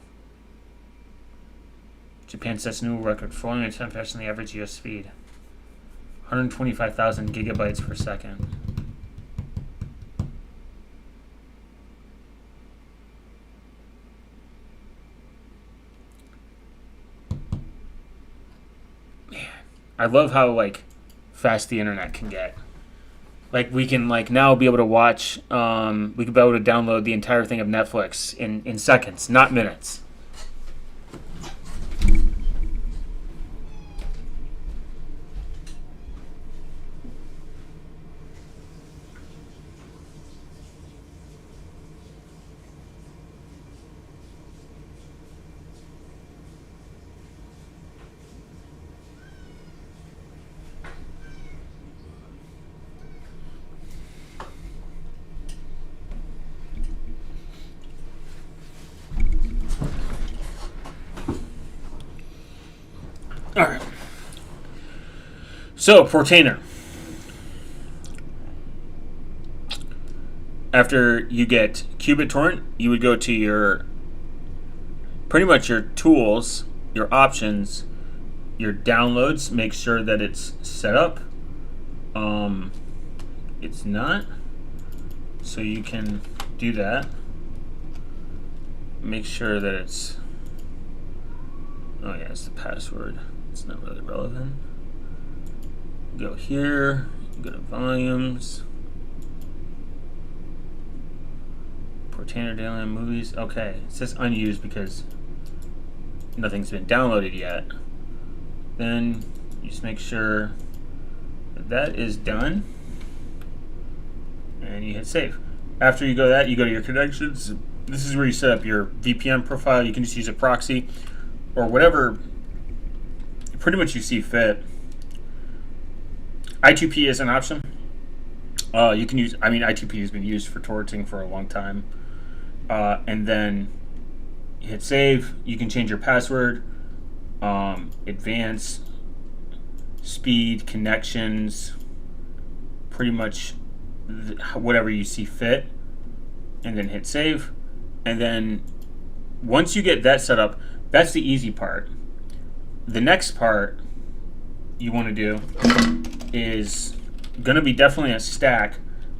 [SPEAKER 1] Japan sets new record, 410 faster than the average US speed. 125,000 gigabytes per second. Man, I love how like fast the internet can get. Like we can like now be able to watch. We can be able to download the entire thing of Netflix in seconds, not minutes. All right. So, Portainer. After you get qBittorrent, you would go to your pretty much your tools, your options, your downloads. Make sure that it's set up. It's not, so you can do that. Make sure that it's Oh yeah, it's the password. It's not really relevant. Go here, go to volumes. Portainer Daily Movies. Okay, it says unused because nothing's been downloaded yet. Then you just make sure that is done. And you hit save. After you go to that, you go to your connections. This is where you set up your VPN profile. You can just use a proxy or whatever pretty much you see fit. I2P is an option. You can use, I2P has been used for torrenting for a long time. And then you hit save. You can change your password, advance, speed, connections, pretty much whatever you see fit, and then hit save. And then once you get that set up, that's the easy part. The next part you want to do is going to be definitely a stack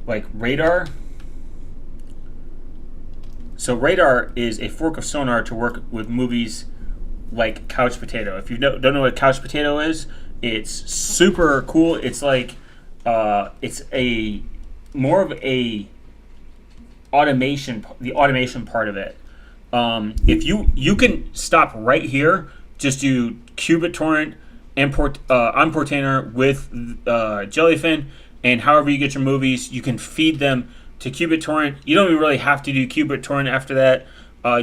[SPEAKER 1] like radar. So radar is a fork of sonar to work with movies like Couch Potato. If you don't know what Couch Potato is, it's super cool. It's like it's a more of a automation, the automation part of it. If you can stop right here, just do Qubit torrent and on Portainer with jellyfin, and however you get your movies, you can feed them to Qubit torrent. You don't even really have to do Qubit torrent after that.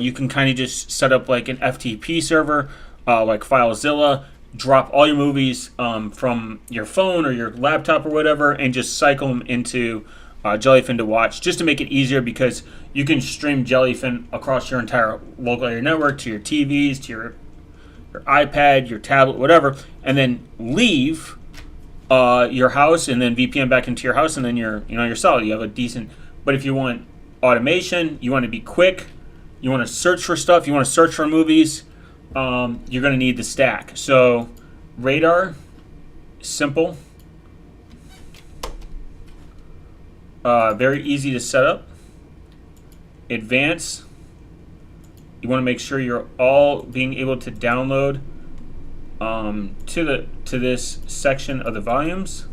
[SPEAKER 1] You can kind of just set up like an FTP server, like FileZilla, drop all your movies from your phone or your laptop or whatever, and just cycle them into jellyfin to watch, just to make it easier, because you can stream jellyfin across your entire local area network to your TVs, to your iPad, your tablet, whatever, and then leave your house and then VPN back into your house, and then you're solid. You have a decent. But if you want automation, you want to be quick, you want to search for stuff, you want to search for movies, you're going to need the stack. So radar, simple, very easy to set up. Advance, you want to make sure you're all being able to download to this section of the volumes.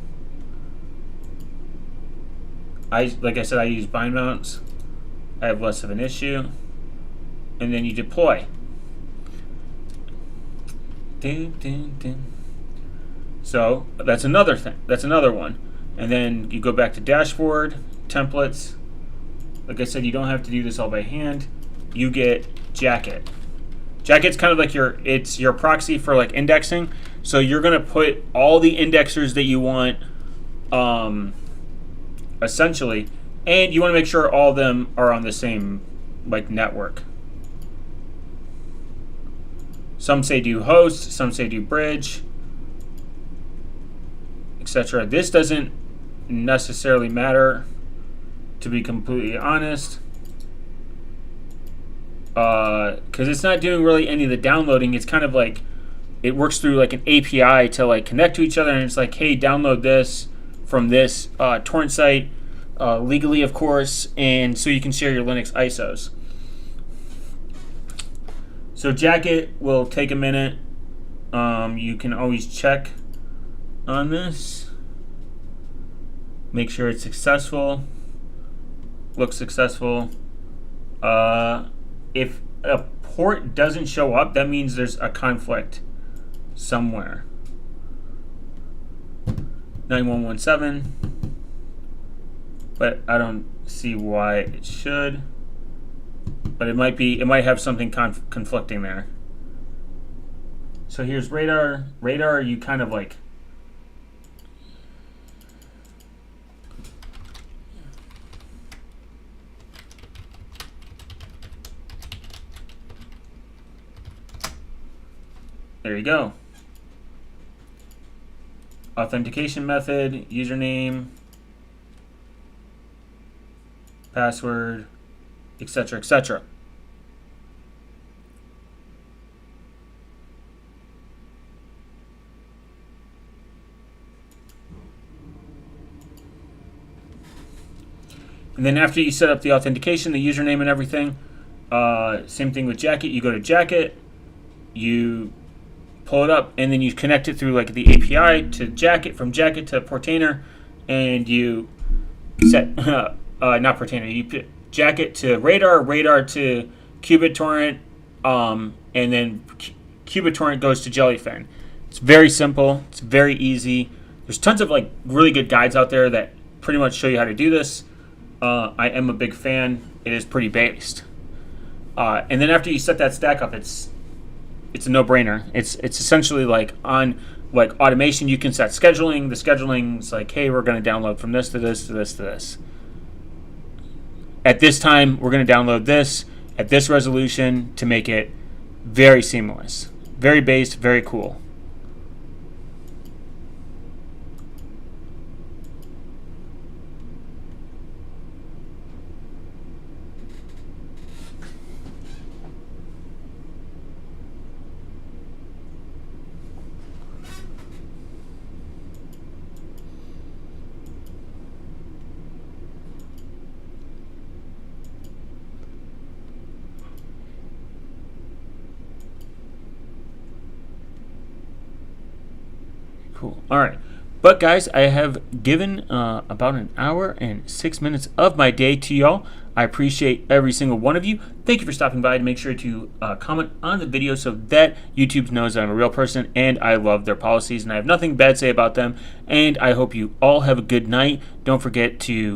[SPEAKER 1] Like I said, I use bind mounts. I have less of an issue. And then you deploy. So that's another thing. That's another one. And then you go back to dashboard, templates. Like I said, you don't have to do this all by hand. You get Jacket. Jacket's kind of like it's your proxy for like indexing. So you're gonna put all the indexers that you want, essentially, and you want to make sure all of them are on the same like network. Some say do host, some say do bridge, etc. This doesn't necessarily matter, to be completely honest, because it's not doing really any of the downloading. It's kind of like it works through like an API to like connect to each other, and it's like, hey, download this from this torrent site, legally, of course, and so you can share your Linux ISOs. So Jacket will take a minute. You can always check on this. Make sure it's successful. Looks successful. If a port doesn't show up, that means there's a conflict somewhere. 9117. But I don't see why it should. But it might have something conflicting there. So here's radar. Radar, you kind of like there you go. Authentication method, username, password, etc., etc. And then after you set up the authentication, the username and everything, same thing with Jacket. You go to Jacket, you pull it up, and then you connect it through like the API to Jacket, from Jacket to Portainer, and you set not Portainer. You put Jacket to Radar, Radar to QBitTorrent, and then QBitTorrent goes to Jellyfin. It's very simple. It's very easy. There's tons of like really good guides out there that pretty much show you how to do this. I am a big fan. It is pretty based. And then after you set that stack up, it's a no-brainer. It's essentially like on like automation. You can set scheduling. The scheduling's like, hey, we're going to download from this to this to this to this. At this time, we're going to download this at this resolution to make it very seamless, very based, very cool. Cool. All right. But guys, I have given about an hour and 6 minutes of my day to y'all. I appreciate every single one of you. Thank you for stopping by. To make sure to comment on the video so that YouTube knows that I'm a real person and I love their policies and I have nothing bad to say about them. And I hope you all have a good night. Don't forget to